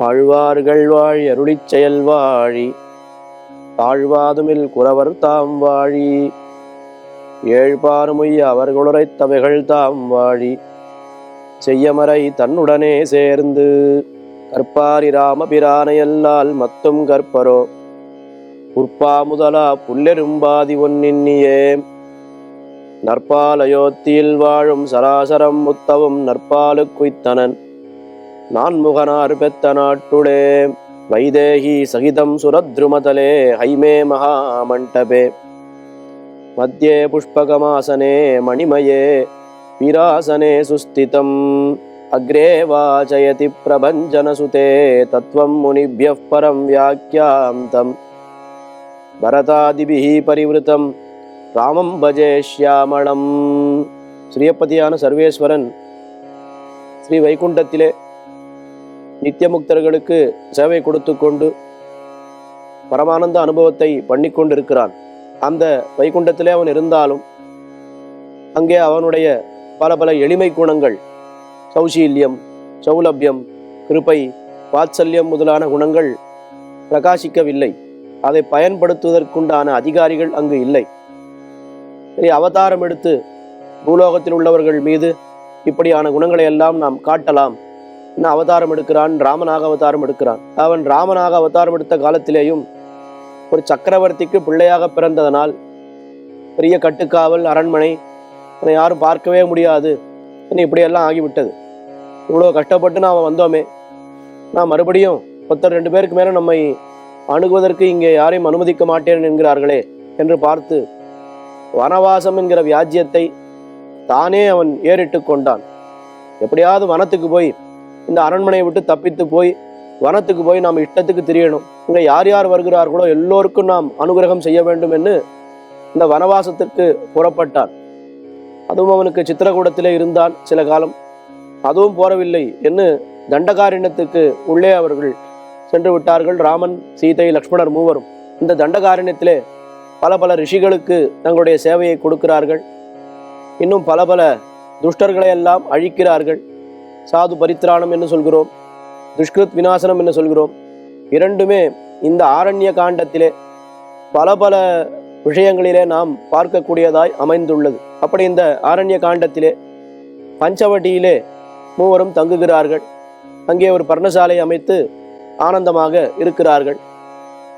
ஆழ்வார்கள் வாழி அருளிச் செயல் வாழி தாழ்வாதுமில் குறவர் தாம் வாழி ஏழ்பாறுமுய்ய அவர்களுரைத் தவைகள் தாம் வாழி செய்யமறை தன்னுடனே சேர்ந்து கற்பாரி ராமபிரானையல்லால் மத்தும் கற்பரோ உற்பா முதலா புல்லெரும்பாதி ஒன்னின்னியே நற்பாலயோத்தியில் வாழும் சராசரம் முத்தவும் நற்பாலு குய்த்தனன் நான்முகனார் பெத்த நாட்டுளே வைதேகி சகிதம் சுரத்ருமதலே ஹைமே மகாமண்டபே மத்தியே புஷ்பகமாசனே மணிமயே வீராசனே சுஸ்திதம் அக்ரே வாசயதி பிரபஞ்சனசுதே தத்வம் முனிभ्यः பரம் வியாக்கியாந்தம் பரதாதிபிஹி பரிவிருத்தம் ராமம் பஜே ஷ்யாமளம். ஸ்ரீயப்பதியான சர்வேஸ்வரன் ஸ்ரீ வைகுண்டத்திலே நித்தியமுக்தர்களுக்கு சேவை கொடுத்து கொண்டு பரமானந்த அனுபவத்தை பண்ணிக்கொண்டிருக்கிறான். அந்த வைகுண்டத்திலே அவன் இருந்தாலும் அங்கே அவனுடைய பல பல எளிமை குணங்கள், சௌசீல்யம், சௌலபியம், கிருபை, வாத்சல்யம் முதலான குணங்கள் பிரகாசிக்கவில்லை. அதை பயன்படுத்துவதற்குண்டான அதிகாரிகள் அங்கு இல்லை. சரி, அவதாரம் எடுத்து பூலோகத்தில் உள்ளவர்கள் மீது இப்படியான குணங்களை எல்லாம் நாம் காட்டலாம். இன்னும் அவதாரம் எடுக்கிறான், ராமனாக அவதாரம் எடுக்கிறான். அவன் ராமனாக அவதாரம் எடுத்த காலத்திலேயும் ஒரு சக்கரவர்த்திக்கு பிள்ளையாக பிறந்ததனால் பெரிய கட்டுக்காவல், அரண்மனை, என்னை யாரும் பார்க்கவே முடியாது, என்ன இப்படியெல்லாம் ஆகிவிட்டது. இவ்வளோ கஷ்டப்பட்டு நாம் வந்தோமே, நான் மறுபடியும் 2 பேருக்கு மேலே நம்மை அணுகுவதற்கு இங்கே யாரையும் அனுமதிக்க மாட்டேன் என்கிறார்களே என்று பார்த்து வனவாசம் என்கிற வியாஜ்யத்தை தானே அவன் ஏறிட்டு கொண்டான். எப்படியாவது வனத்துக்கு போய், இந்த அரண்மனையை விட்டு தப்பித்து போய் வனத்துக்கு போய் நாம் இஷ்டத்துக்கு திரியணும், இங்கே யார் யார் வருகிறார்களோ எல்லோருக்கும் நாம் அனுகிரகம் செய்ய வேண்டும் என்று இந்த வனவாசத்திற்கு புறப்பட்டான். அதுவும் அவனுக்கு சித்திரகூடத்திலே இருந்தான் சில காலம். அதுவும் போறவில்லை என்று தண்டகாரண்யத்துக்கு உள்ளே அவர்கள் சென்று விட்டார்கள். ராமன், சீதை, லக்ஷ்மணர் மூவரும் இந்த தண்டகாரண்யத்திலே பல பல ரிஷிகளுக்கு தங்களுடைய சேவையை கொடுக்கிறார்கள். இன்னும் பல பல துஷ்டர்களை எல்லாம் அழிக்கிறார்கள். சாது பரித்ராணம் என்று சொல்கிறோம், துஷ்கிருத் விநாசனம் என்று சொல்கிறோம். இரண்டுமே இந்த ஆரண்ய காண்டத்திலே பல பல விஷயங்களிலே நாம் பார்க்கக்கூடியதாய் அமைந்துள்ளது. அப்படி இந்த ஆரண்ய காண்டத்திலே பஞ்சவட்டியிலே மூவரும் தங்குகிறார்கள். அங்கே ஒரு பர்ணசாலை அமைத்து ஆனந்தமாக இருக்கிறார்கள்.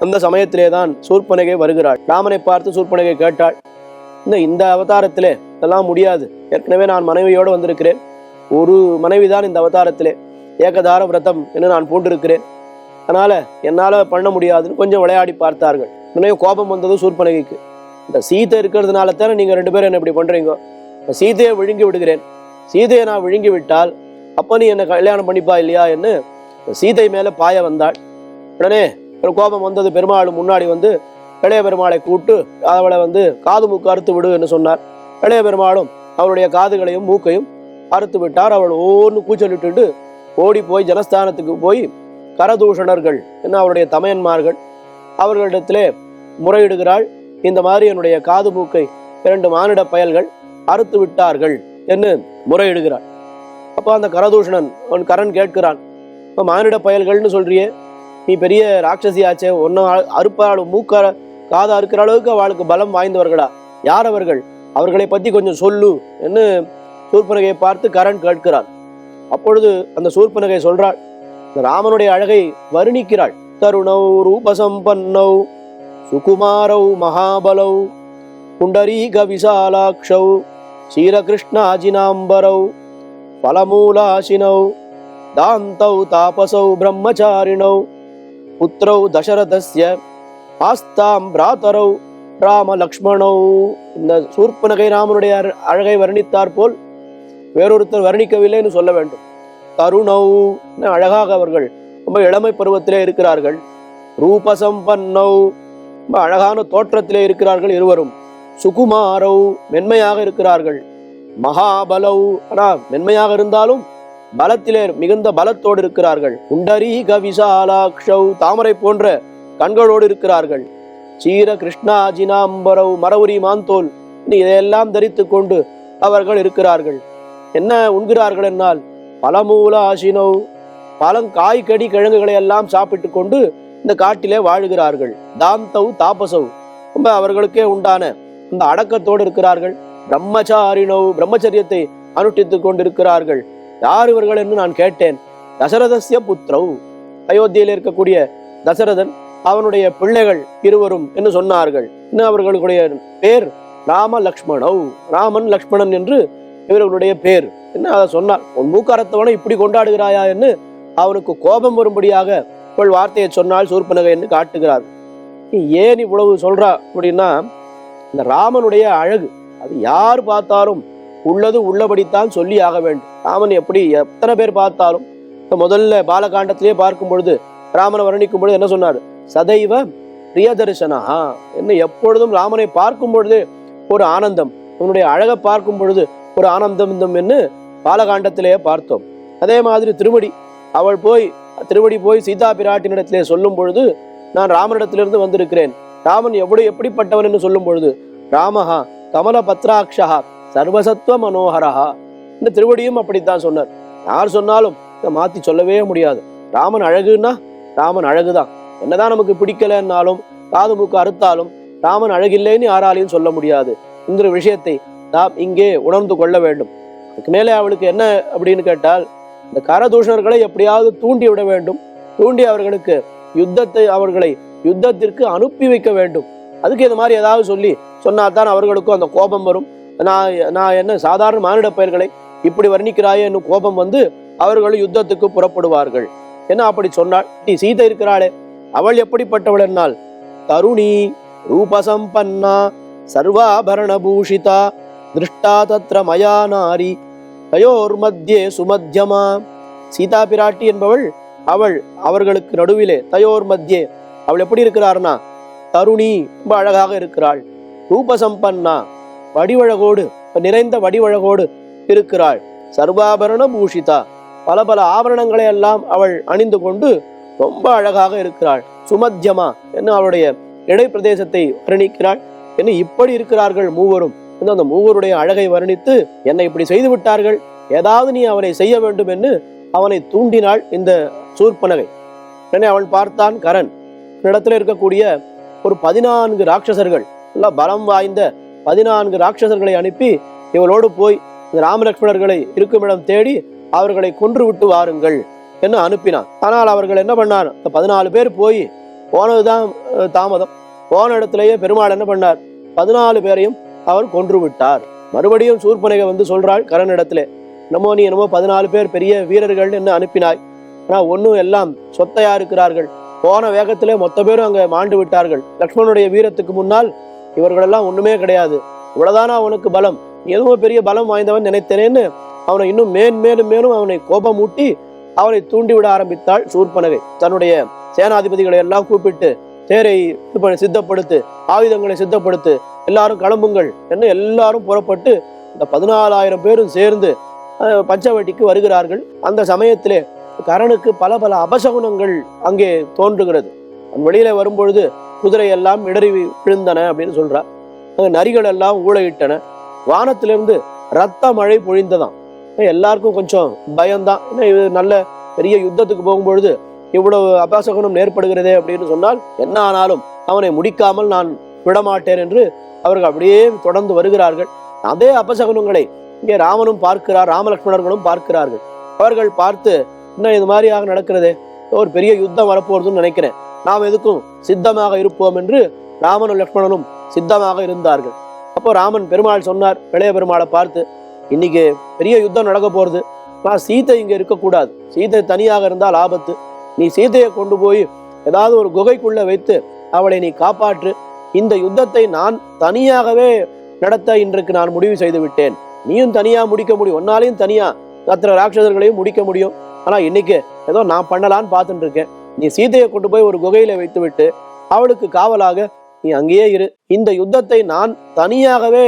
அந்த சமயத்திலே தான் சூர்பனகை வருகிறாள். ராமனை பார்த்து சூர்பனகை கேட்டாள், இந்த அவதாரத்திலே இதெல்லாம் முடியாது, ஏற்கனவே நான் மனைவியோடு வந்திருக்கிறேன், ஒரு மனைவிதான் இந்த அவதாரத்திலே, ஏகதார விரதம் என்று நான் பூண்டிருக்கிறேன், அதனால என்னால் பண்ண முடியாதுன்னு கொஞ்சம் விளையாடி பார்த்தார்கள். உடனே கோபம் வந்தது சூர்பனகைக்கு. இந்த சீதை இருக்கிறதுனால தானே நீங்கள் 2 பேரும் என்ன இப்படி பண்ணுறீங்க, சீதையை விழுங்கி விடுகிறேன், சீதையை நான் விழுங்கி விட்டால் அப்போ நீ என்னை கல்யாணம் பண்ணிப்பா இல்லையா என்று சீதை மேலே பாய வந்தாள். உடனே ஒரு கோபம் வந்தது. பெருமாள் முன்னாடி வந்து இளைய பெருமாளை கூட்டு அவளை காது மூக்கு அறுத்து விடு என்று சொன்னார். இளைய பெருமாளும் அவருடைய காதுகளையும் மூக்கையும் அறுத்து விட்டார். அவள் ஒவ்வொன்று கூச்சலிட்டு ஓடி போய் ஜனஸ்தானத்துக்கு போய் கரதூஷணர்கள் என்ன அவருடைய தமையன்மார்கள் அவர்களிடத்திலே முறையிடுகிறாள். இந்த மாதிரி என்னுடைய காது மூக்கை 2 மானிட பயல்கள் அறுத்து விட்டார்கள் என்று முறையிடுகிறாள். அப்போ அந்த கரதூஷணன் அவன் கரண் கேட்கிறான், இப்போ மானிட பயல்கள்னு சொல்றியே, நீ பெரிய ராட்சசி ஆச்சே, ஒன்னும் அறுப்பாள் மூக்க காது அறுக்கிற அளவுக்கு அவளுக்கு பலம் வாய்ந்தவர்களா, யார் அவர்கள், அவர்களை பற்றி கொஞ்சம் சொல்லு என்று சூர்பனகையை பார்த்து கரண் கேட்கிறான். அப்பொழுது அந்த சூர்பனகை சொல்றாள், ராமனுடைய அழகை வர்ணிக்கிறாள். தருணௌ ரூபசம்பன்னௌ சுகுமாரௌ மகாபலௌ புண்டரீக விசாலாக்ஷௌ ஸ்ரீரகிருஷ்ணாஜினாம்பரௌ பலமூலாசினௌ தாந்தௌ தாபசௌ பிரம்மச்சாரிணௌ புத்ரௌ தசரதஸ்ய ஆஸ்தாம் பிராதரௌ ராம லக்ஷ்மணௌ. இந்த சூர்பனகை ராமனுடைய அழகை வர்ணித்தார் போல் வேறொருத்தர் வர்ணிக்கவில்லைன்னு சொல்ல வேண்டும். தருணௌ, அழகாக அவர்கள் ரொம்ப இளமை பருவத்திலே இருக்கிறார்கள். ரூபசம்பன்னௌ, ரொம்ப அழகான தோற்றத்திலே இருக்கிறார்கள் இருவரும். சுகுமாரௌ, மென்மையாக இருக்கிறார்கள். மகாபலௌ, ஆனால் மென்மையாக இருந்தாலும் பலத்திலே மிகுந்த பலத்தோடு இருக்கிறார்கள். புண்டரீக விசாலாக்ஷௌ, தாமரை போன்ற கண்களோடு இருக்கிறார்கள். சீர கிருஷ்ணாஜினாம்பரௌ, மரவுரி மாந்தோல், இதையெல்லாம் தரித்து கொண்டு அவர்கள் இருக்கிறார்கள். என்ன உண்கிறார்கள் என்னால் பலமூல ஆசினோ, காய் கடி கிழங்குகளை எல்லாம் சாப்பிட்டு கொண்டு இந்த காட்டிலே வாழுகிறார்கள். தாந்தவ் தாபசவ், ரொம்ப அவர்களுக்கே உண்டான இந்த அடக்கத்தோடு இருக்கிறார்கள். பிரம்மச்சாரிணவ், பிரம்மச்சரியத்தை அனுஷ்டித்துக் கொண்டிருக்கிறார்கள். யார் இவர்கள் என்று நான் கேட்டேன். தசரதஸ்ய புத்திரவ், அயோத்தியில் இருக்கக்கூடிய தசரதன் அவனுடைய பிள்ளைகள் இருவரும் என்று சொன்னார்கள். இன்னும் அவர்களுடைய பேர் ராம லக்ஷ்மணவ், ராமன் லக்ஷ்மணன் என்று இவர்களுடைய பேர் என்ன. அதை சொன்னார். உன் மூக்கரத்தவனை இப்படி கொண்டாடுகிறாயா என்று அவனுக்கு கோபம் வரும்படியாக இவள் வார்த்தையை சொன்னால் சூர்பனகை என்று காட்டுகிறார். ஏன் இவ்வளவு சொல்றா அப்படின்னா, இந்த ராமனுடைய அழகு அது யார் பார்த்தாலும் உள்ளது உள்ளபடித்தான் சொல்லி ஆக வேண்டும். ராமன் எப்படி எத்தனை பேர் பார்த்தாலும், முதல்ல பாலகாண்டத்திலேயே பார்க்கும் பொழுது ராமனை வர்ணிக்கும் பொழுது என்ன சொன்னார்? சதைவ பிரியதர்சனா, என்ன எப்பொழுதும் ராமனை பார்க்கும் பொழுது ஒரு ஆனந்தம், அவனுடைய அழகை பார்க்கும் பொழுது ஒரு ஆனந்தம் என்று பாலகாண்டத்திலேயே பார்த்தோம். அதே மாதிரி திருவடி போய் சீதா பிராட்டினிடத்திலே சொல்லும் பொழுது, நான் ராமனிடத்திலிருந்து வந்திருக்கிறேன், ராமன் எப்படிப்பட்டவன் என்று சொல்லும் பொழுது, ராமஹா கமல பத்ராட்சா சர்வசத்வ மனோகரஹா, இந்த திருவடியும் அப்படித்தான் சொன்னார். யார் சொன்னாலும் இதை மாத்தி சொல்லவே முடியாது. ராமன் அழகுன்னா ராமன் அழகுதான். என்னதான் நமக்கு பிடிக்கலன்னாலும் காது மூக்கு அறுத்தாலும் ராமன் அழகில்லைன்னு யாராலையும் சொல்ல முடியாது. இந்த விஷயத்தை நாம் இங்கே உணர்ந்து கொள்ள வேண்டும். அதுக்கு மேலே அவளுக்கு என்ன அப்படின்னு கேட்டால், இந்த கரதூஷணர்களை எப்படியாவது தூண்டி விட வேண்டும். தூண்டி அவர்களை யுத்தத்திற்கு அனுப்பி வைக்க வேண்டும். அதுக்கு இந்த மாதிரி ஏதாவது சொன்னால்தான் அவர்களுக்கும் அந்த கோபம் வரும். நான் என்ன சாதாரண மானிட பெயர்களை இப்படி வர்ணிக்கிறாயே என்னும் கோபம் வந்து அவர்கள் யுத்தத்துக்கு புறப்படுவார்கள். என்ன அப்படி சொன்னாள்? நீ சீதை இருக்கிறாளே, அவள் எப்படிப்பட்டவள் என்னால், தருணி ரூபசம்பன்னா சர்வாபரண பூஷிதா திருஷ்டா தத்ர மயா நாரி தயோர் மத்தியே சுமத்தியமா. சீதா பிராட்டி என்பவள் அவர்களுக்கு நடுவிலே, தயோர் மத்தியே, அவள் எப்படி இருக்கிறார்னா தருணி, ரொம்ப அழகாக இருக்கிறாள். ரூபசம்பன்னா, வடிவழகோடு, நிறைந்த வடிவழகோடு இருக்கிறாள். சர்வாபரண பூஷிதா, பல பல ஆபரணங்களை எல்லாம் அவள் அணிந்து கொண்டு ரொம்ப அழகாக இருக்கிறாள். சுமத்தியமா என்ன அவளுடைய இடை பிரதேசத்தை வர்ணிக்கிறாள். என்ன இப்படி இருக்கிறார்கள் மூவரும். அந்த மூவருடைய அழகை வர்ணித்து, என்னை இப்படி செய்து விட்டார்கள், ஏதாவது நீ அவனை செய்ய வேண்டும் என்று அவனை தூண்டினாள் இந்த சூர்பனகை. உடனே அவன் பார்த்தான் கரன் இடத்துல இருக்கக்கூடிய ஒரு 14 ராட்சசர்கள், எல்லாம் பலம் வாய்ந்த 14 ராட்சசர்களை அனுப்பி இவளோடு போய் இந்த ராமலட்சுமணர்களை இருக்குமிடம் தேடி அவர்களை கொன்று விட்டு வாருங்கள் என்று அனுப்பினான். ஆனால் அவர்கள் என்ன பண்ணார்? 14 பேர் போய் போனதுதான் தாமதம். போன இடத்திலேயே பெருமாள் என்ன பண்ணார்? 14 பேரையும் அவர் கொன்று விட்டார். மறுபடியும் சூர்பனகை வந்து சொல்றாள் கரனிடத்திலே, நீ என்னமோ 14 பேர் பெரிய வீரர்கள் என்று அனுப்பினாய், ஆனா ஒன்னும் எல்லாம் சொத்தையா இருக்கிறார்கள். போன வேகத்திலே மொத்த பேரும் அங்க மாண்டு விட்டார்கள். லக்ஷ்மணனுடைய வீரத்துக்கு முன்னால் இவர்களெல்லாம் ஒண்ணுமே கிடையாது. இவ்வளவுதானா அவனுக்கு பலம்? எதுவும் பெரிய பலம் வாய்ந்தவன் நினைத்தேனேன்னு அவனை இன்னும் மேலும் அவனை கோபமூட்டி அவனை தூண்டிவிட ஆரம்பித்தாள் சூர்பனகை. தன்னுடைய சேனாதிபதிகளை எல்லாம் கூப்பிட்டு, தேரை சித்தப்படுத்து, ஆயுதங்களை சித்தப்படுத்து, எல்லாரும் கிளம்புங்கள் என்று எல்லாரும் புறப்பட்டு இந்த 14,000 பேரும் சேர்ந்து பஞ்சவட்டிக்கு வருகிறார்கள். அந்த சமயத்திலே கரனுக்கு பல பல அபசகுனங்கள் அங்கே தோன்றுகிறது. வெளியில வரும்பொழுது குதிரை எல்லாம் இடறி விழுந்தன அப்படின்னு சொல்றார். அங்க நரிகள் எல்லாம் ஊழையிட்டன. வானத்திலிருந்து ரத்த மழை பொழிந்ததாம். எல்லாருக்கும் கொஞ்சம் பயம்தான். இது நல்ல பெரிய யுத்தத்துக்கு போகும்பொழுது இவ்வளவு அபசகுனம் ஏற்படுகிறதே அப்படின்னு சொன்னால், என்ன ஆனாலும் அவனை முடிக்காமல் நான் விடமாட்டேன் என்று அவர்கள் அப்படியே தொடர்ந்து வருகிறார்கள். அதே அபசகுனங்களை இங்கே ராமனும் பார்க்கிறார், ராமலட்சுமணர்களும் பார்க்கிறார்கள். அவர்கள் பார்த்து, இன்னும் இது மாதிரியாக நடக்கிறதே, ஒரு பெரிய யுத்தம் வரப்போறதுன்னு நினைக்கிறேன், நாம் எதுக்கும் சித்தமாக இருப்போம் என்று ராமனும் லட்சுமணனும் சித்தமாக இருந்தார்கள். அப்போ ராமன் பெருமாள் சொன்னார் இளைய பெருமாளை பார்த்து, இன்னைக்கு பெரிய யுத்தம் நடக்க போறது, நான் சீதை இங்க இருக்கக்கூடாது, சீதை தனியாக இருந்தால் ஆபத்து, நீ சீதையை கொண்டு போய் ஏதாவது ஒரு குகைக்குள்ள வைத்து அவளை நீ காப்பாற்று. இந்த யுத்தத்தை நான் தனியாகவே நடத்த இன்றைக்கு நான் முடிவு செய்து விட்டேன். நீயும் தனியா முடிக்க முடியும், ஒன்னாலையும் தனியா அத்தனை ராட்சசர்களையும் முடிக்க முடியும். ஆனா இன்னைக்கு ஏதோ நான் பண்ணலான்னு பார்த்துட்டு இருக்கேன். நீ சீதையை கொண்டு போய் ஒரு குகையில வைத்து விட்டு அவளுக்கு காவலாக நீ அங்கேயே இரு. இந்த யுத்தத்தை நான் தனியாகவே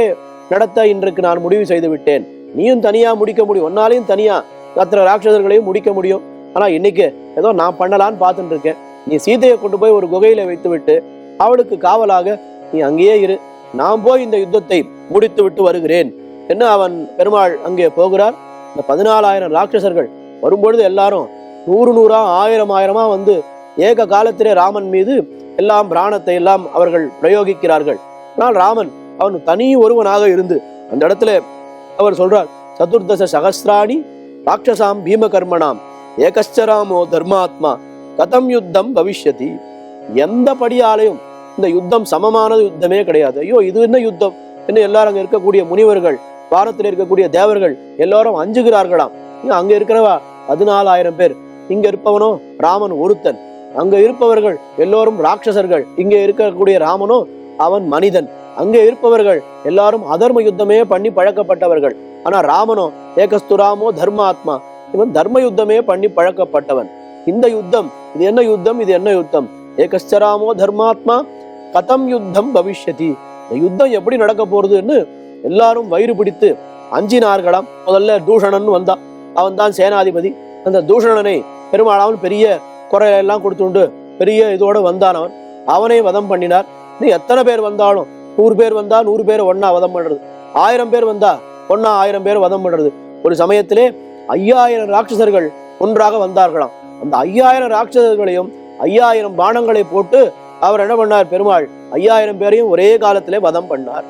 நடத்த இன்றைக்கு நான் முடிவு செய்து விட்டேன். நீயும் தனியா முடிக்க முடியும், ஒன்னாலையும் தனியா அத்தனை ராட்சசர்களையும் முடிக்க முடியும். ஆனா இன்னைக்கு ஏதோ நான் பண்ணலான்னு பார்த்துட்டு இருக்கேன். நீ சீதையை கொண்டு போய் ஒரு குகையில வைத்து விட்டு அவளுக்கு காவலாக நீ அங்கேயே இரு. நான் போய் இந்த யுத்தத்தை முடித்து விட்டு வருகிறேன் என்று அவன் பெருமாள் அங்கே போகிறார். இந்த 14,000 ராட்சசர்கள் வரும்பொழுது எல்லாரும் நூறு நூறா ஆயிரம் ஆயிரமா வந்து ஏக காலத்திலே ராமன் மீது எல்லாம் பிராணத்தை எல்லாம் அவர்கள் பிரயோகிக்கிறார்கள். ஆனால் ராமன் அவன் தனி ஒருவனாக இருந்து அந்த இடத்துல அவர் சொல்றார், சதுர்தச சகஸ்ராணி ராட்சசாம் பீமகர்மனாம் ஏகஸ்சராமோ தர்மாத்மா கதம் யுத்தம் பவிஷ்யதி. எந்த படியாலையும் இந்த யுத்தம் சமமான யுத்தமே கிடையாது. ஐயோ இது என்ன யுத்தம் என்று எல்லாரும் அங்க இருக்கக்கூடிய முனிவர்கள், வானத்தில் இருக்கக்கூடிய தேவர்கள் எல்லாரும் அஞ்சுகிறார்களாம். அங்க இருக்கிறவா 14,000 பேர், இங்க இருப்பவனோ ராமன் ஒருத்தன். அங்க இருப்பவர்கள் எல்லோரும் ராட்சசர்கள், இங்க இருக்கக்கூடிய ராமனோ அவன் மனிதன். அங்கே இருப்பவர்கள் எல்லாரும் அதர்ம யுத்தமே பண்ணி பழக்கப்பட்டவர்கள். ஆனா ராமனோ ஏகஸ்துராமோ தர்மாத்மா, இவன் தர்ம யுத்தமே பண்ணி பழக்கப்பட்டவன். இந்த யுத்தம் இது என்ன யுத்தம், இது என்ன யுத்தம்? ஏகஸ்சராமோ தர்மாத்மா கதம் யுத்தம் பவிஷ்யதி. இந்த யுத்தம் எப்படி நடக்க போறதுன்னு எல்லாரும் வயிறு பிடித்து அஞ்சினார்களாம். முதல்ல தூஷணன் வந்தான், அவன் தான் சேனாதிபதி. அந்த தூஷணனை பெருமாளாவன் பெரிய குறையெல்லாம் கொடுத்துண்டு பெரிய இதோட வந்தான். அவனை வதம் பண்ணினார். நீ எத்தனை பேர் வந்தாலும் 100 பேர் வந்தா 100 பேர் ஒன்னா வதம் பண்றது, 1000 பேர் வந்தா ஒன்னா 1000 பேர் வதம் பண்றது. ஒரு சமயத்திலே 5000 ராட்சசர்கள் ஒன்றாக வந்தார்களாம். அந்த 5000 ராட்சசர்களையும் 5000 பானங்களை போட்டு அவர் என்ன பண்ணார், பெருமாள் 5000 பேரையும் ஒரே காலத்திலே வதம் பண்ணார்.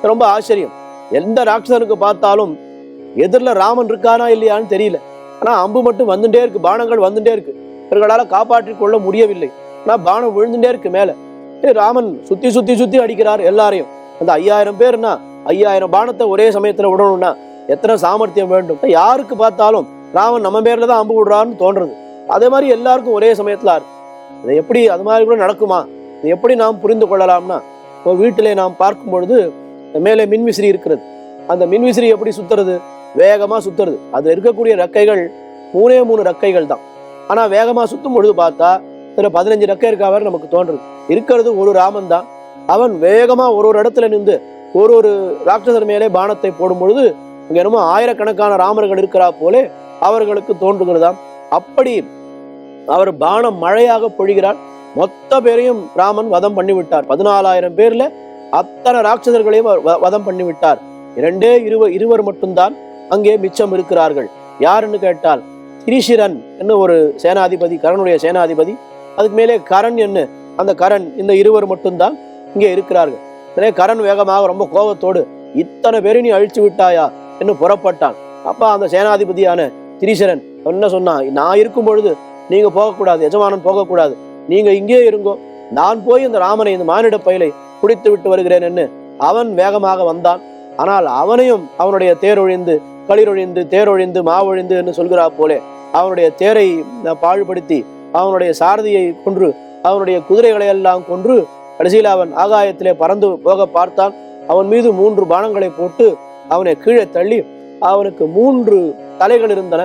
ரொம்ப ஆச்சரியம். எந்த ராட்சசனுக்கு பார்த்தாலும் எதிரில் ராமன் இருக்கானா இல்லையான்னு தெரியல. ஆனா அம்பு மட்டும் வந்துட்டே இருக்கு, பானங்கள் வந்துட்டே இருக்கு. இவர்களால காப்பாற்றிக் கொள்ள முடியவில்லை. ஆனா பானம் விழுந்துட்டே இருக்கு மேல. ராமன் சுத்தி சுத்தி சுத்தி அடிக்கிறார் எல்லாரையும். அந்த 5000 பேர்னா 5000 பானத்தை ஒரே சமயத்துல விடணும்னா எத்தனை சாமர்த்தியம் வேண்டும். யாருக்கு பார்த்தாலும் ராமன் நம்ம பேர்ல தான் அம்பு விடுறான்னு தோன்றது. அதே மாதிரி எல்லாருக்கும் ஒரே சமயத்துல இதை எப்படி அது மாதிரி கூட நடக்குமா? இதை எப்படி நாம் புரிந்து கொள்ளலாம்னா, இப்போ வீட்டிலே நாம் பார்க்கும் பொழுது மேலே மின்விசிறி இருக்கிறது. அந்த மின்விசிறி எப்படி சுத்துறது? வேகமா சுத்துறது. அதுல இருக்கக்கூடிய ரெக்கைகள் 3 ரெக்கைகள் தான். ஆனா வேகமா சுத்தும் பொழுது பார்த்தா இதுல 15 ரெக்கை இருக்காவர் நமக்கு தோன்றுது. இருக்கிறது ஒரு ராமன் தான். அவன் வேகமா ஒரு இடத்துல நின்று ஒரு ராட்சசர் மேலே பானத்தை போடும் பொழுது இங்க என்னமோ ஆயிரக்கணக்கான ராமர்கள் இருக்கிறா போலே அவர்களுக்கு தோன்றுகிறதாம். அப்படி அவர் பானம் மழையாக பொழிகிறார். மொத்த பேரையும் ராமன் வதம் பண்ணி விட்டார். 14,000 பேர்ல அத்தனை ராட்சசர்களையும் வதம் பண்ணி விட்டார். இருவர் மட்டும்தான் அங்கே மிச்சம் இருக்கிறார்கள். யாருன்னு கேட்டால் திரிசிரன் என்ன ஒரு சேனாதிபதி, கரனுடைய சேனாதிபதி. அதுக்கு மேலே கரண் என்ன, அந்த கரண், இந்த இருவர் மட்டும்தான் இங்கே இருக்கிறார்கள். எனவே கரண் வேகமாக ரொம்ப கோபத்தோடு இத்தனை பேரை நீ அழிச்சு விட்டாயா என்று புறப்பட்டான். அப்ப அந்த சேனாதிபதியான திரிசரன் என்ன சொன்னான், நான் இருக்கும் பொழுது நீங்க போகக்கூடாது, எஜமானன் போகக்கூடாது, நீங்க இங்கே இருங்கோ, நான் போய் இந்த ராமனை இந்த மானிட பயிலை குடித்து விட்டு வருகிறேன் என்று அவன் வேகமாக வந்தான். ஆனால் அவனையும் அவனுடைய தேரொழிந்து களிரொழிந்து தேரொழிந்து மாவொழிந்து என்று சொல்கிறா போலே அவனுடைய தேரை பாழ்படுத்தி அவனுடைய சாரதியை கொன்று அவனுடைய குதிரைகளை எல்லாம் கொன்று கடைசியில் அவன் ஆகாயத்திலே பறந்து போக பார்த்தான். அவன் மீது 3 பானங்களை போட்டு அவனை கீழே தள்ளி, அவனுக்கு 3 தலைகள் இருந்தன,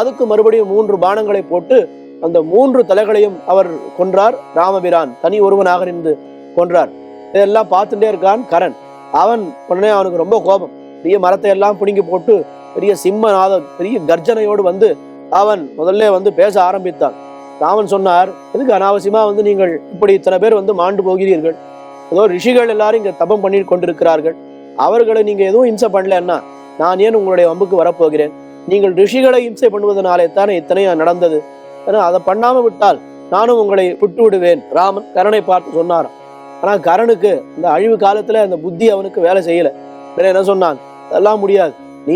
அதுக்கு மறுபடியும் 3 பானங்களை போட்டு அந்த 3 தலைகளையும் அவர் கொன்றார். ராமபிரான் தனி ஒருவனாக நின்று கொன்றார். இதெல்லாம் பார்த்துட்டே இருக்கான் கரண். அவன் உடனே அவனுக்கு ரொம்ப கோபம். பெரிய மரத்தை எல்லாம் பிடுங்கி போட்டு பெரிய சிம்மநாத பெரிய கர்ஜனையோடு வந்து அவன் முதல்ல பேச ஆரம்பித்தான். ராமன் சொன்னார், எதுக்கு அனாவசியமா நீங்கள் இப்படி இத்தனை பேர் மாண்டு போகிறீர்கள்? ஏதோ ரிஷிகள் எல்லாரும் இங்க தபம் பண்ணி கொண்டிருக்கிறார்கள், அவர்களை நீங்க எதுவும் இம்சை பண்ணலன்னா நான் ஏன் உங்களுடைய வம்புக்கு வரப்போகிறேன்? நீங்கள் ரிஷிகளை இம்சை பண்ணுவதனாலே தானே இத்தனையும் நடந்தது. ஏன்னா அதை பண்ணாம விட்டால் நானும் உங்களை விட்டு விடுவேன். ராமன் கரனை பார்த்து சொன்னாராம். ஆனா கரனுக்கு இந்த அழிவு காலத்துல அந்த புத்தி அவனுக்கு வேலை செய்யல. என்ன சொன்னான், அதெல்லாம் முடியாது, நீ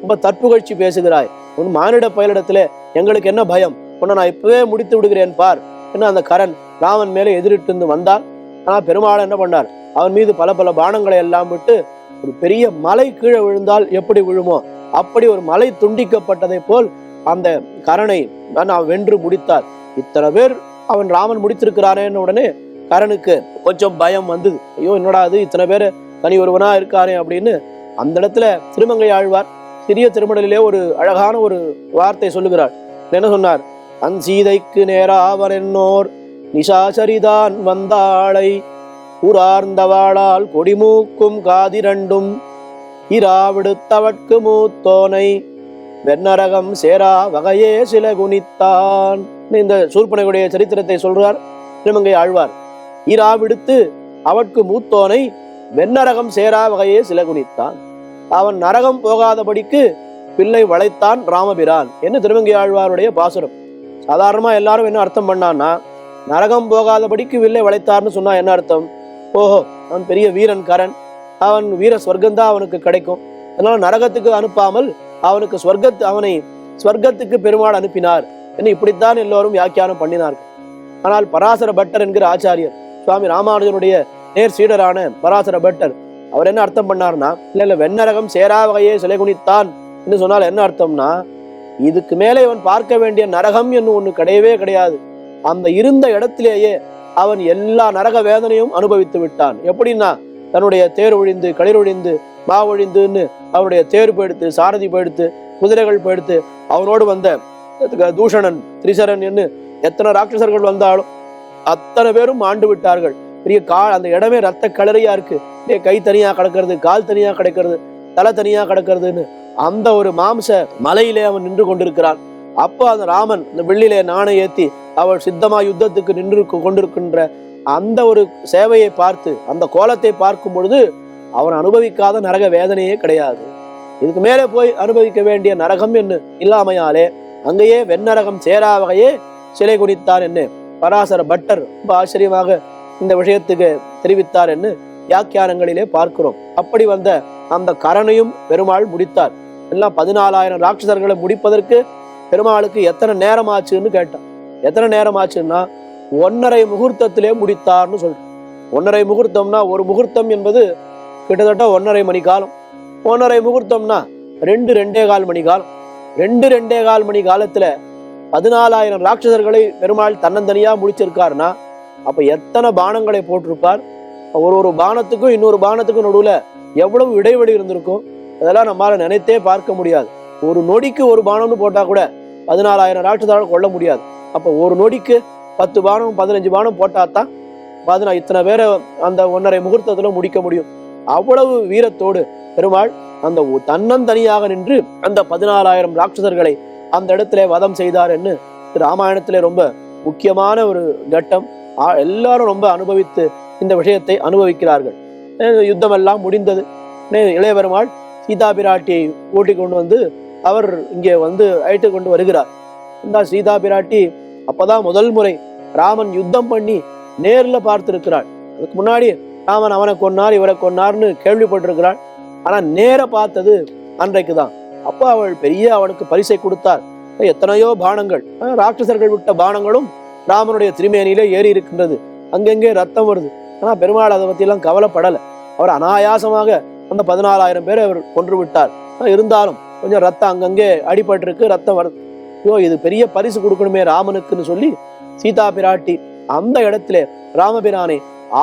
ரொம்ப தற்புகழ்ச்சி பேசுகிறாய், உன் மானிட பயலிடத்துல எங்களுக்கு என்ன பயம், உன்னை நான் இப்பவே முடித்து விடுகிறேன் பார் என்ன அந்த கரண் ராமன் மேலே எதிரிட்டு வந்தான். ஆனா பெருமாள் என்ன பண்ணார், அவன் மீது பல பல பானங்களை எல்லாம் விட்டு ஒரு பெரிய மலை கீழே விழுந்தால் எப்படி விழுமோ அப்படி ஒரு மலை துண்டிக்கப்பட்டதை போல் அந்த கரனை நான் வென்று முடித்தார். இத்தனை பேர் அவன் ராமன் முடித்திருக்கிறானேன்னு உடனே கரனுக்கு கொஞ்சம் பயம் வந்தது. ஐயோ என்னடா அது, இத்தனை பேர் தனி ஒருவனா இருக்கானே அப்படின்னு. அந்த இடத்துல திருமங்கை ஆழ்வார் சிறிய திருமடலிலே ஒரு அழகான ஒரு வார்த்தை சொல்லுகிறார். என்ன சொன்னார், அன் சீதைக்கு நேராவர் என்னோர் நிசாசரிதான் வந்தாளை உரார்ந்தவாளால் கொடிமூக்கும் காதிரண்டும் இராவிடுத்தவட்கு மூத்தோனை வெண்ணரகம் சேரா வகையே சில குனித்தான். இந்த சூர்பனையுடைய சரித்திரத்தை சொல்றார் திருமங்கை ஆழ்வார். ஈராவிடுத்து அவட்கு மூத்தோனை வெண்ணரகம் சேரா வகையே சில குனித்தான். அவன் நரகம் போகாதபடிக்கு பிள்ளை வளைத்தான் ராமபிரான் என்ன திருவங்கை ஆழ்வாருடைய பாசுரம். சாதாரணமா எல்லாரும் என்ன அர்த்தம் பண்ணான்னா, நரகம் போகாதபடிக்கு வில்லை வளைத்தார்னு சொன்னா என்ன அர்த்தம்? ஓஹோ, அவன் பெரிய வீரன் கரண், அவன் வீர ஸ்வர்க்கம்தான் அவனுக்கு கிடைக்கும், அதனால நரகத்துக்கு அனுப்பாமல் அவனுக்கு அவனை ஸ்வர்க்கத்துக்கு பெருமாள் அனுப்பினார் என்று இப்படித்தான் எல்லோரும் வியாக்கியானம் பண்ணினார்கள். ஆனால் பராசர பட்டர் என்கிற ஆச்சாரியர், சுவாமி ராமானுஜனுடைய நேர் சீடரான பராசர பட்டர், அவர் என்ன அர்த்தம் பண்ணார்னா, இல்ல வெண்ணரகம் சேரா வகையே சிலை குனித்தான் என்று சொன்னால் என்ன அர்த்தம்னா, இதுக்கு மேலே இவன் பார்க்க வேண்டிய நரகம் என்று ஒண்ணு கிடையவே கிடையாது. அந்த இருந்த இடத்திலேயே அவன் எல்லா நரக வேதனையும் அனுபவித்து விட்டான். எப்படின்னா, தன்னுடைய தேர் ஒழிந்து களிர் ஒழிந்து மா ஒழிந்துன்னு அவனுடைய தேர் போயிடுத்து, சாரதி போயிடுத்து, குதிரைகள் போயிடுத்து, அவனோடு வந்த தூஷணன் திரிசரன் என்று எத்தனை ராட்சசர்கள் வந்தாலும் அத்தனை பேரும் ஆண்டு விட்டார்கள். பெரிய அந்த இடமே ரத்த கலரையா இருக்கு. கை தனியா கிடக்கிறது, கால் தனியா கிடக்கிறது, தலை தனியா கிடக்கிறதுன்னு அந்த ஒரு மாம்ச மலையிலே அவன் நின்று கொண்டிருக்கிறான். அப்போ அந்த ராமன் இந்த வெள்ளிலே நாணை ஏத்தி அவள் சித்தமா யுத்தத்துக்கு நின்று கொண்டிருக்கின்ற அந்த ஒரு சேவையை பார்த்து, அந்த கோலத்தை பார்க்கும் பொழுது அவன் அனுபவிக்காத நரக வேதனையே கிடையாது. இதுக்கு மேலே போய் அனுபவிக்க வேண்டிய நரகம் என்று இல்லாமையாலே அங்கேயே வெண்ணரகம் சேரா வகையே சிலை குனித்தார் என்று பராசர பட்டர் ரொம்ப ஆச்சரியமாக இந்த விஷயத்துக்கு தெரிவித்தார் என்று வியாக்கியானங்களிலே பார்க்கிறோம். அப்படி வந்த அந்த கரணையும் பெருமாள் முடித்தார். எல்லாம் 14,000 ராட்சசர்களை முடிப்பதற்கு பெருமாளுக்கு எத்தனை நேரம் ஆச்சுன்னு கேட்டான். எத்தனை நேரம் ஆச்சுன்னா 1.5 முகூர்த்தத்திலே முடித்தார்னு சொல்றேன். 1.5 முகூர்த்தம்னா, ஒரு முகூர்த்தம் என்பது கிட்டத்தட்ட 1.5 மணி காலம். 1.5 முகூர்த்தம்னா 2-2.25 மணி காலம். 2-2.25 மணி காலத்துல 14,000 ராட்சசர்களை பெருமாள் தன்னந்தனியா முடிச்சிருக்காருன்னா அப்ப எத்தனை பானங்களை போட்டிருப்பார். ஒரு பானத்துக்கும் இன்னொரு பானத்துக்கும் நடுவுல எவ்வளவு இடைவெளி இருந்திருக்கும், அதெல்லாம் நம்மளால நினைத்தே பார்க்க முடியாது. ஒரு நொடிக்கு ஒரு பானம்னு போட்டா கூட 14,000 ராட்சசர்கள் கொள்ள முடியாது. அப்ப ஒரு நொடிக்கு 10 பானம் 15 பானம் போட்டாதான் இத்தனை பேரை அந்த 1.5 முகூர்த்தத்துல முடிக்க முடியும். அவ்வளவு வீரத்தோடு பெருமாள் அந்த தன்னந்தனியாக நின்று அந்த 14,000 ராட்சசர்களை அந்த இடத்துல வதம் செய்தார் என்று ராமாயணத்திலே ரொம்ப முக்கியமான ஒரு கட்டம். எல்லாரும் ரொம்ப அனுபவித்து இந்த விஷயத்தை அனுபவிக்கிறார்கள். யுத்தம் எல்லாம் முடிந்தது. இளைய பெருமாள் சீதா பிராட்டியை கூட்டி கொண்டு வந்து அவர் இங்கே வந்து அழைத்து கொண்டு வருகிறார். இந்த சீதா பிராட்டி அப்பதான் முதல் முறை ராமன் யுத்தம் பண்ணி நேர்ல பார்த்திருக்கிறாள். அதுக்கு முன்னாடி ராமன் அவனை கொன்னார் இவரை கொன்னார்னு கேள்விப்பட்டிருக்கிறாள். ஆனா நேர பார்த்தது அன்றைக்கு தான். அப்போ அவள் பெரிய அவனுக்கு பரிசை கொடுத்தார். எத்தனையோ பானங்கள், ராட்சசர்கள் விட்ட பானங்களும் ராமனுடைய திருமேனியிலே ஏறி இருக்கின்றது. அங்கெங்கே ரத்தம் வருது. ஆனா பெருமாள் அதை பத்தி எல்லாம் கவலைப்படலை. அவர் அனாயாசமாக அந்த 14,000 பேரை அவர் கொன்று விட்டார். இருந்தாலும் கொஞ்சம் ரத்தம் அங்கங்கே அடிபட்டிருக்கு, ரத்தம் வருது. ஐயோ, இது பெரிய பரிசு கொடுக்கணுமே ராமனுக்குன்னு சொல்லி சீதா பிராட்டி அந்த இடத்திலே ராமபிரானை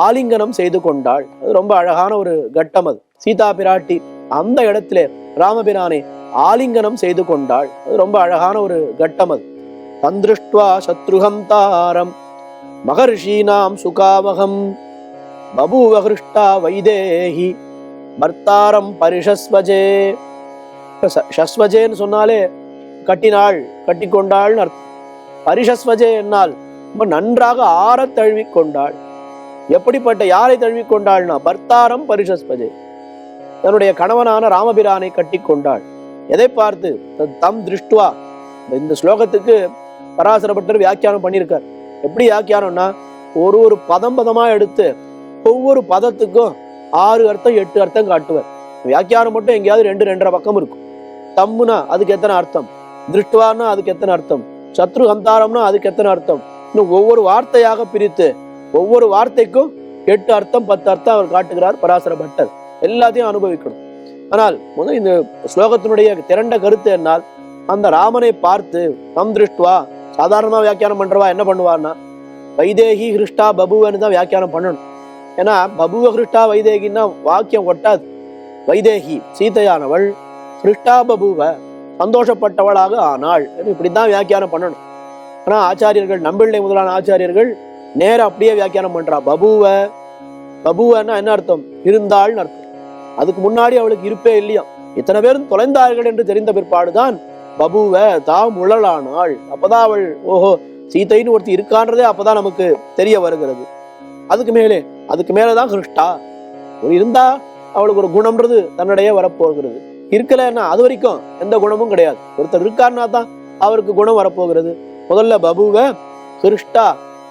ஆலிங்கனம் செய்து கொண்டாள். அது ரொம்ப அழகான ஒரு கட்டம். அது சீதா பிராட்டி அந்த இடத்திலே ராமபிரானை ஆலிங்கனம் செய்து கொண்டாள். அது ரொம்ப அழகான ஒரு கட்டம். அது தந்திருஷ்டுவா சத்ருஹந்தாரம் மகர்ஷீனாம் சுகாவகம் பபூவஹ்ருஷ்டா வைதேஹி பர்த்தாரம் பரிஷஸ்வஜே. ஷஸ்வஜேன்னு சொன்னாலே கட்டினாள், கட்டி கொண்டாள்னு அர்த்தம். பரிஷஸ்வஜே என்னால் ரொம்ப நன்றாக ஆற தழுவி கொண்டாள். எப்படிப்பட்ட யாரை தழுவி கொண்டாள்னா பர்த்தாரம் பரிஷஸ்வஜே, தன்னுடைய கணவனான ராமபிரானை கட்டி கொண்டாள். எதை பார்த்து? தம் திருஷ்டுவா. இந்த ஸ்லோகத்துக்கு பராசரப்பட்டர் வியாக்கியானம் பண்ணியிருக்கார். எப்படி வியாக்கியானம்னா, ஒரு பதம் பதமா எடுத்து ஒவ்வொரு பதத்துக்கும் 6 அர்த்தம் 8 அர்த்தம் காட்டுவார். வியாக்கியானம் மட்டும் எங்கேயாவது 2-2.5 பக்கம் இருக்கும். தம்முனா அதுக்கு எத்தனை அர்த்தம், திருஷ்டுவான்னா அதுக்கு எத்தனை அர்த்தம், சத்ரு ஹந்தாரம்னா அதுக்கு எத்தனை அர்த்தம், இன்னும் ஒவ்வொரு வார்த்தையாக பிரித்து ஒவ்வொரு வார்த்தைக்கும் 8 அர்த்தம் 10 அர்த்தம் அவர் காட்டுகிறார் பராசர பட்டர். எல்லாத்தையும் அனுபவிக்கணும். ஆனால் முதல் இந்த ஸ்லோகத்தினுடைய திரண்ட கருத்து என்னால், அந்த ராமனை பார்த்து தம் திருஷ்டுவா, சாதாரணமா வியாக்கியானம் பண்றவா என்ன பண்ணுவார்னா வைதேகி ஹிருஷ்டா பபுவன்னு தான் வியாக்கியானம் பண்ணணும். ஏன்னா பபுவ ஹிருஷ்டா வைதேகின்னா வாக்கியம் ஒட்டாது. வைதேகி சீதையானவள், ஹிருஷ்டா பபுவ சந்தோஷப்பட்டவளாக ஆனாள், இப்படித்தான் வியாக்கியானம் பண்ணணும். ஆனா ஆச்சாரியர்கள், நம்பிள்ளை முதலான ஆச்சாரியர்கள் நேர அப்படியே வியாக்கியானம் பண்றா. பபுவ, பபுவன்னா என்ன அர்த்தம்? இருந்தாள்னு அர்த்தம். அதுக்கு முன்னாடி அவளுக்கு இருப்பே இல்லையா. இத்தனை பேரும் தொலைந்தார்கள் என்று தெரிந்த பிற்பாடுதான் பபுவ தாம் உழலானாள். அப்பதான் அவள் ஓஹோ சீதைன்னு ஒருத்தி இருக்கான்றதே அப்பதான் நமக்கு தெரிய வருகிறது. அதுக்கு மேலதான் ஹிருஷ்டா, ஒரு இருந்தா அவளுக்கு ஒரு குணம்ன்றது தன்னிடையே வரப்போகிறது. இருக்கலன்னா அது வரைக்கும் எந்த குணமும் கிடையாது. ஒருத்தர் இருக்காருன்னா தான் அவருக்கு குணம் வரப்போகிறது. முதல்ல பபுவ, கிருஷ்டா,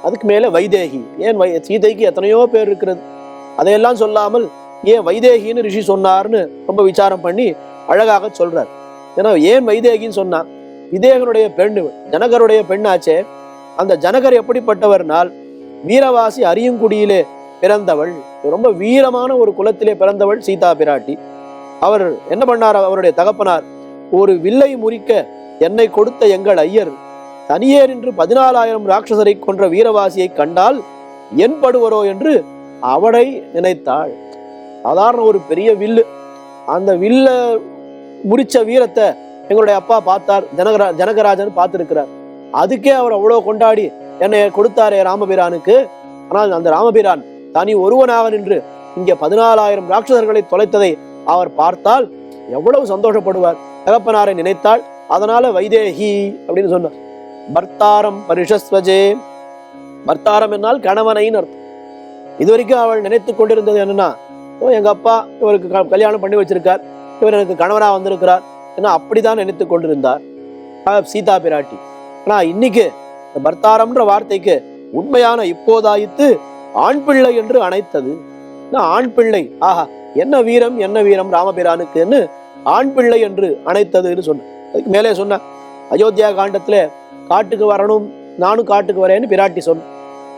அதுக்கு மேல வைதேகி. ஏன் சீதைக்கு எத்தனையோ பேர் இருக்கிறது, அதையெல்லாம் சொல்லாமல் ஏன் வைதேகின்னு ரிஷி சொன்னார்னு ரொம்ப விசாரம் பண்ணி அழகாக சொல்றார். ஏன்னா ஏன் வைதேகின்னு சொன்னா, விதேகனுடைய பெண், ஜனகருடைய பெண்ணாச்சே. அந்த ஜனகர் எப்படிப்பட்டவர்னால் வீரவாசி அரியங்குடியிலே பிறந்தவள், ரொம்ப வீரமான ஒரு குலத்திலே பிறந்தவள் சீதா பிராட்டி. அவர் என்ன பண்ணார், அவருடைய தகப்பனார், ஒரு வில்லை முறிக்க என்னை கொடுத்த எங்கள் ஐயர் தனியே நின்று 14,000 ராட்சசரை கொன்ற வீரவாசியை கண்டால் என் படுவரோ என்று அவளை நினைத்தாள். சாதாரண ஒரு பெரிய வில்லு, அந்த வில்ல முறிச்ச வீரத்தை எங்களுடைய அப்பா பார்த்தார், ஜனகராஜன் பார்த்திருக்கிறார். அதுக்கே அவர் அவ்வளவு கொண்டாடி என்னை கொடுத்தாரே ராமபிரானுக்கு. ஆனால் அந்த ராமபிரான் தனி ஒருவனாக நின்று இங்கே 14,000 ராட்சசர்களை தொலைத்ததை அவர் பார்த்தால் எவ்வளவு சந்தோஷப்படுவார். தகப்பனாரை நினைத்தாள், அதனால வைதேகி அப்படின்னு சொன்னார். பர்த்தாரம் பரிஷஸ்வஜே, பர்த்தாரம் என்னால் கணவனைன்னு அர்த்தம். இது வரைக்கும் அவள் நினைத்து கொண்டிருந்தது என்னன்னா, எங்க அப்பா இவருக்கு கல்யாணம் பண்ணி வச்சிருக்கார், இவர் எனக்கு கணவனா வந்திருக்கிறார் ஏன்னா அப்படிதான் நினைத்து கொண்டிருந்தார் சீதா பிராட்டி. ஆனா இன்னைக்கு பர்த்தாரம்ன்ற வார்த்தைக்கு உண்மையான இப்போதாயித்து ஆண் பிள்ளை என்று அணைத்தது. ஆண் பிள்ளை, ஆஹா என்ன வீரம் என்ன வீரம் ராமபிரானுக்குன்னு ஆண் பிள்ளை என்று அணைத்ததுன்னு சொன்ன. அதுக்கு மேலே சொன்ன, அயோத்தியா காண்டத்துல காட்டுக்கு வரணும், நானும் காட்டுக்கு வரேன்னு பிராட்டி சொன்ன.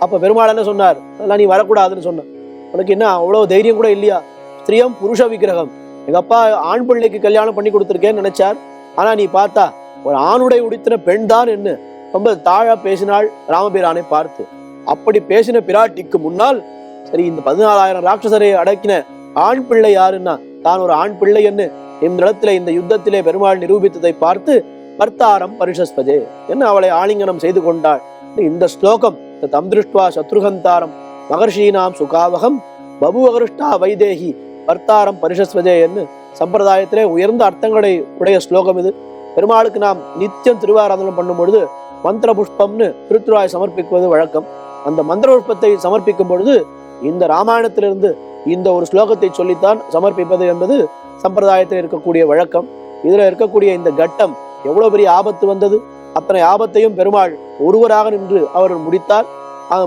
அப்ப பெருமாள் என்ன சொன்னார், அதெல்லாம் நீ வரக்கூடாதுன்னு சொன்ன. உனக்கு என்ன அவ்வளவு தைரியம் கூட இல்லையா? ஸ்திரியம் புருஷ விக்கிரகம், எங்க அப்பா ஆண் பிள்ளைக்கு கல்யாணம் பண்ணி கொடுத்துருக்கேன்னு நினைச்சார். ஆனா நீ பார்த்தா ஒரு ஆணுடை உடுத்தின பெண் தான் என்று ரொம்ப தாழா பேசினாள் ராமபிரானை பார்த்து. அப்படி பேசின பிராட்டிக்கு முன்னால் சரி இந்த 14,000 ராட்சசரை அடக்கின ஆண் பிள்ளை யாருன்னா தான் ஒரு ஆண் பிள்ளை என்று இந்த இடத்துல இந்த யுத்தத்திலே பெருமாள் நிரூபித்ததை பார்த்து பர்த்தாரம் பரிஷஸ்பதே என்ன அவளை ஆலிங்கனம் செய்து கொண்டாள். இந்த ஸ்லோகம் தம் திருஷ்டுவா சத்ருகந்தாரம் மகர்ஷீனாம் சுகாவகம் பபுவகருஷ்டா வைதேகி பர்த்தாரம் பரிஷஸ்வதே என்று சம்பிரதாயத்திலே உயர்ந்த அர்த்தங்களை உடைய ஸ்லோகம் இது. பெருமாளுக்கு நாம் நித்தியம் திருவாராதனம் பண்ணும் பொழுது மந்திர புஷ்பம்னு திருத்துழாய் சமர்ப்பிக்குவது வழக்கம். அந்த மந்திர புஷ்பத்தை சமர்ப்பிக்கும் பொழுது இந்த ராமாயணத்திலிருந்து இந்த ஒரு ஸ்லோகத்தை சொல்லித்தான் சமர்ப்பிப்பது என்பது சம்பிரதாயத்தில் இருக்கக்கூடிய வழக்கம். இதுல இருக்கக்கூடிய இந்த கட்டம் எவ்வளவு பெரிய ஆபத்து வந்தது, அத்தனை ஆபத்தையும் பெருமாள் ஒருவராக நின்று அவர் முடித்தார்.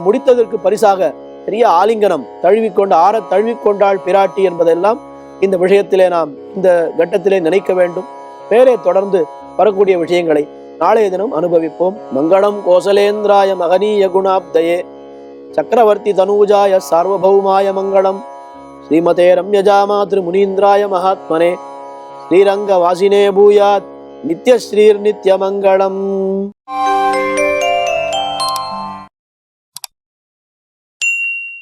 முடித்ததற்கு பரிசாக பெரிய ஆலிங்கனம் தழுவிக்கொண்டு தழுவிக்கொண்டாள் பிராட்டி என்பதெல்லாம் இந்த விஷயத்திலே நாம் இந்த கட்டத்திலே நினைக்க வேண்டும். மேலே தொடர்ந்து வரக்கூடிய விஷயங்களை நாளைய தினம் அனுபவிப்போம். மங்களம் கோசலேந்திராய மகனீய குணாப்தயே சக்கரவர்த்தி தனூஜாய சார்வபௌமாய மங்களம். ஸ்ரீமதே ரம்யஜாமாத்ரு முனீந்திராய மகாத்மனே ஸ்ரீரங்க வாசினே பூயாத் நித்யஸ்ரீர் நித்யமங்களம்.